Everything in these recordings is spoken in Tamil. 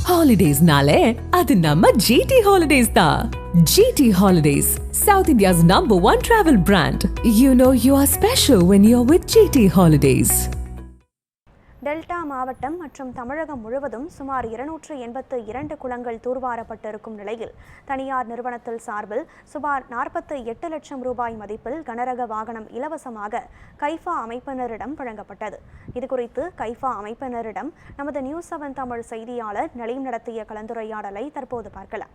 Holidays-nale, adu namma GT Holidays da. GT Holidays, South India's #1 travel brand. You know you are special when you're with GT Holidays. Delta மாவட்டம் மற்றும் தமிழகம் முழுவதும் சுமார் 282 குளங்கள் தூர்வாரப்பட்டிருக்கும் நிலையில் தனியார் நிறுவனத்தில் சார்பில் சுமார் 48 லட்சம் ரூபாய் மதிப்பில் கனரக வாகனம் இலவசமாக கைஃபா அமைப்பினரிடம் வழங்கப்பட்டது. இதுகுறித்து கைஃபா அமைப்பினரிடம் நமது நியூஸ் 7 தமிழ் செய்தியாளர் நலீம் நடத்திய கலந்துரையாடலை தற்போது பார்க்கலாம்.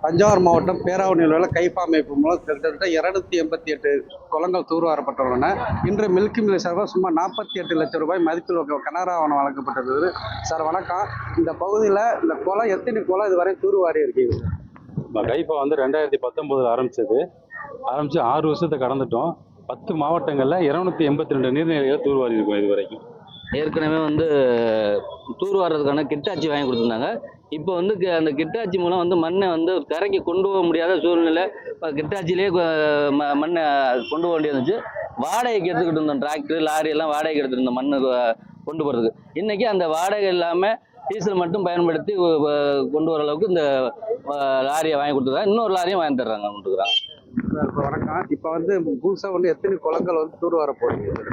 தஞ்சாவூர் மாவட்டம் பேராவூரில் உள்ள கைஃபா அமைப்பு மூலம் கிட்டத்தட்ட 288 குளங்கள் தூர்வாரப்பட்டுள்ளன. இன்று மில்கி மில் சார்பாக சுமார் 48 லட்சம் ரூபாய் மதிப்பில் கனரா வாகனம் வழங்கப்பட்டிருந்தது. சார் வணக்கம். இந்த பகுதியில் இந்த குளம் எத்தனை குளம் இதுவரை தூர்வாரி இருக்கீங்க? கைஃபா 2019 ஆரம்பிச்சு 6 வருஷத்தை கடந்துட்டோம். 10 மாவட்டங்களில் 282 நீர்நிலைகளை தூர்வாரி இருக்கும். இது வரைக்கும் ஏற்கனவே தூர்வாரதுக்கான கிட்டாச்சி வாங்கி கொடுத்துருந்தாங்க. இப்போ அந்த கிட்டாச்சி மூலம் மண்ணை கரைக்கு கொண்டு போக முடியாத சூழ்நிலை. கிட்டாச்சிலேயே மண்ணை கொண்டு போக வேண்டியிருந்துச்சு. வாடகைக்கு எடுத்துக்கிட்டு இருந்தோம். டிராக்டர் லாரி எல்லாம் வாடகைக்கு எடுத்துகிட்டு இருந்தோம் மண்ணை கொண்டு போகிறதுக்கு. இன்றைக்கி அந்த வாடகை இல்லாமல் டீசல் மட்டும் பயன்படுத்தி கொண்டு வர அளவுக்கு இந்த லாரியை வாங்கி கொடுத்துருக்காங்க. இன்னொரு லாரியும் வாங்கி தர்றாங்க கொடுத்துருக்காங்க. இப்போ வணக்கம். இப்போ புதுசாக எத்தனை குளங்கள் தூர்வார போகிறீங்க?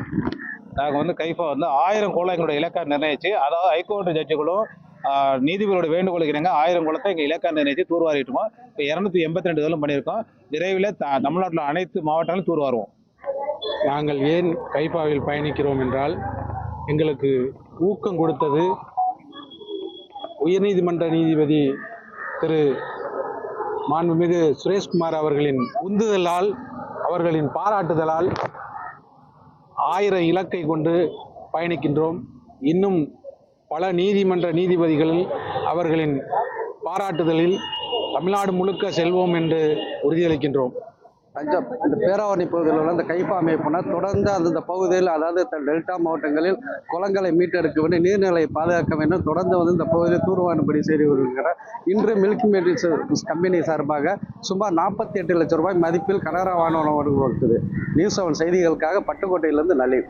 நாங்கள் கைஃபா 1000 குளம் எங்களுடைய இலக்கா நிர்ணயிச்சு, அதாவது ஹைகோர்ட் ஜட்ஜுகளும் நீதிபதியோட வேண்டுகோளுக்கு இணங்க 1000 குளத்தை எங்கள் இலக்கா நிர்ணயிச்சு தூர்வாரிட்டுருக்கோம். இப்போ 282 இதெல்லாம் பண்ணியிருக்கோம். விரைவில் தமிழ்நாட்டில் அனைத்து மாவட்டங்களும் தூர்வாருவோம். நாங்கள் ஏன் கைஃபாவில் பயணிக்கிறோம் என்றால், எங்களுக்கு ஊக்கம் கொடுத்தது உயர்நீதிமன்ற நீதிபதி திரு மாண்புமிகு சுரேஷ்குமார் அவர்களின் உந்துதலால், அவர்களின் பாராட்டுதலால் 1000 இலக்கை கொண்டு பயணிக்கின்றோம். இன்னும் பல நீதிமன்ற நீதிபதிகள் அவர்களின் பாராட்டுதலில் தமிழ்நாடு முழுக்க செல்வோம் என்று உறுதியளிக்கின்றோம். இந்த பேராவூரணி பகுதியில் உள்ள இந்த கைஃபா அமைப்புனா தொடர்ந்து அந்த பகுதியில், அதாவது டெல்டா மாவட்டங்களில் குளங்களை மீட்டெடுக்க வேண்டும், நீர்நிலையை பாதுகாக்க வேண்டும், தொடர்ந்து இந்த பகுதியில் தூர்வாரும்படி செய்து வருகிறார். இன்று மில்கி மில் கம்பெனி சார்பாக சுமார் 48 லட்சம் ரூபாய் மதிப்பில் கனரா வாகனம் வருகிறது. நியூஸ் 7 செய்திகளுக்காக பட்டுக்கோட்டையிலிருந்து நலீம்.